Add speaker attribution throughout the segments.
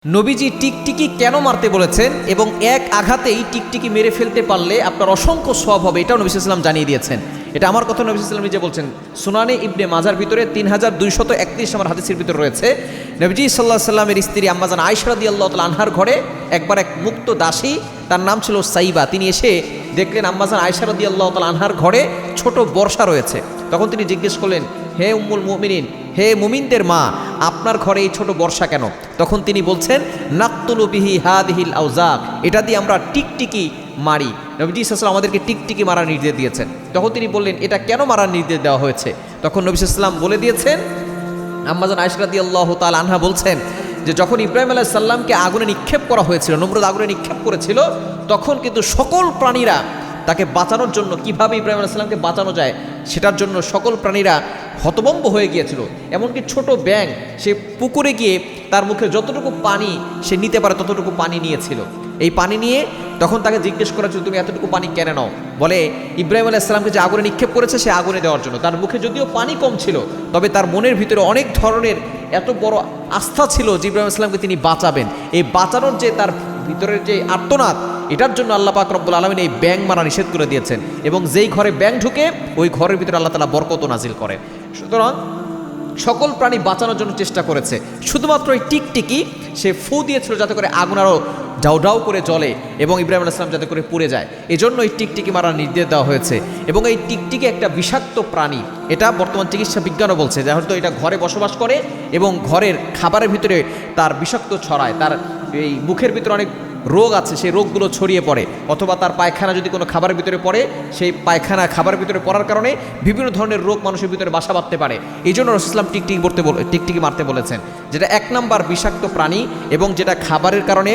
Speaker 1: নবীজি টিকটিকি কেন মারতে বলেছেন এবং এক আঘাতেই টিকটিকি মেরে ফেলতে পারলে আপনার অসংখ্য সওয়াব হবে, এটাও নবী সাল্লাল্লাহু আলাইহি ওয়াসাল্লাম জানিয়ে দিয়েছেন। এটা আমার কথা নবী সাল্লাল্লাহু আলাইহি ওয়াসাল্লাম নিজে বলছেন। সুনানে ইবনে মাজার ভিতরে 3231 নম্বর হাদিসের ভিতরে রয়েছে, নবীজি সাল্লাল্লাহু আলাইহি ওয়াসাল্লামের স্ত্রী আম্মাজান আয়েশা রাদিয়াল্লাহু তাআলা আনহার ঘরে একবার এক মুক্ত দাসী, তার নাম ছিল সাইবা, তিনি এসে দেখলেন আম্মাজান আয়েশা রাদিয়াল্লাহু তাআলা আনহার ঘরে ছোট বর্ষা রয়েছে। তখন তিনি জিজ্ঞেস করলেন, হে উম্মুল মুমিনিন, হে মুমিনদের মা, আপনার ঘরে এই ছোট বর্ষা কেন? তখন তিনি বলছেন, নাকতুলু বিহি হাদিহিল আউজাক, এটা দিয়ে আমরা টিকটিকি মারি। নবীজি সাল্লাল্লাহু আলাইহি ওয়াসাল্লাম আমাদেরকে টিকটিকি মারার নির্দেশ দিয়েছেন। তখন তিনি বললেন, এটা কেন মারার নির্দেশ দেওয়া হয়েছে? তখন নবী সাল্লাল্লাহু আলাইহি ওয়াসাল্লাম বলে দিয়েছেন, আম্মাজান আয়েশা রাদিয়াল্লাহু তাআলা আনহা বলছেন যে যখন ইব্রাহিম আলাইহিস সালামকে আগুনে নিক্ষেপ করা হয়েছিল, নমরুদ আগুনে নিক্ষেপ করেছিল, তখন কিন্তু সকল প্রাণীরা তাকে বাঁচানোর জন্য, কিভাবে ইব্রাহিম আলাইহিস সালামকে বাঁচানো যায় সেটার জন্য সকল প্রাণীরা হতভম্ব হয়ে গিয়েছিল। এমনকি ছোট ব্যাঙ সে পুকুরে গিয়ে তার মুখে যতটুকু পানি সে নিতে পারে ততটুকু পানি নিয়েছিল। এই পানি নিয়ে তখন তাকে জিজ্ঞেস করা হয়েছিল, তুমি এতটুকু পানি কেন নাও? বলে, ইব্রাহিম আলাইহিস সালামকে যে আগুনে নিক্ষেপ করেছে সে আগুনে দেওয়ার জন্য। তার মুখে যদিও পানি কম ছিল, তবে তার মনের ভিতরে অনেক ধরনের এত বড় আস্থা ছিল যে ইব্রাহিম আলাইহিস সালামকে তিনি বাঁচাবেন। এই বাঁচানোর যে তার ভিতরের যে আর্তনাদ, এটার জন্য আল্লাহ পাক রব্বুল আলামিন এই ব্যাঙ মারা নিষেধ করে দিয়েছেন। এবং যেই ঘরে ব্যাঙ ঢুকে ওই ঘরের ভিতরে আল্লাহ তাআলা বরকত নাজিল করে। সুতরাং সকল প্রাণী বাঁচানোর জন্য চেষ্টা করেছে। শুধুমাত্র এই টিকটিকি সে ফু দিয়েছিল যাতে করে আগুন আরও ডাউ ডাউ করে জ্বলে এবং ইব্রাহিম আলাইহিস সালাম যাতে করে পুড়ে যায়, এজন্য এই টিকটিকি মারার নির্দেশ দেওয়া হয়েছে। এবং এই টিকটিকি একটা বিষাক্ত প্রাণী, এটা বর্তমান চিকিৎসা বিজ্ঞানও বলছে যে হয়তো এটা ঘরে বসবাস করে এবং ঘরের খাবারের ভিতরে তার বিষাক্ত ছড়ায়, তার এই মুখের ভিতরে অনেক রোগ আছে, সেই রোগগুলো ছড়িয়ে পড়ে, অথবা তার পায়খানা যদি কোনো খাবারের ভিতরে পড়ে, সেই পায়খানা খাবারের ভিতরে পড়ার কারণে বিভিন্ন ধরনের রোগ মানুষের ভিতরে বাসা বাঁধতে পারে। এই জন্য রাসূলুল্লাহ সাল্লাল্লাহু আলাইহি ওয়াসাল্লাম টিকটিকি মারতে বলেছেন, যেটা এক নাম্বার বিষাক্ত প্রাণী এবং যেটা খাবারের কারণে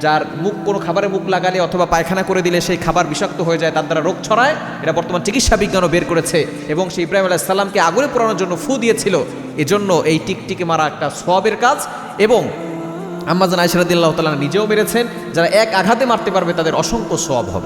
Speaker 1: যার মুখ, কোনো খাবারে মুখ লাগালে অথবা পায়খানা করে দিলে সেই খাবার বিষাক্ত হয়ে যায়, তার দ্বারা রোগ ছড়ায়। এটা বর্তমান চিকিৎসা বিজ্ঞানও বের করেছে। এবং সেই ইব্রাহিম আলাইহিস সালামকে আগুনে পোড়ানোর জন্য ফু দিয়েছিল, এজন্য এই টিকটিকি মারা একটা সওয়াবের কাজ। এবং আম্মাজান আয়েশা রাদিয়াল্লাহু তাআলা নিজেও মেরেছেন, যারা এক আঘাতে মারতে পারবে তাদের অসংখ্য সওয়াব হবে।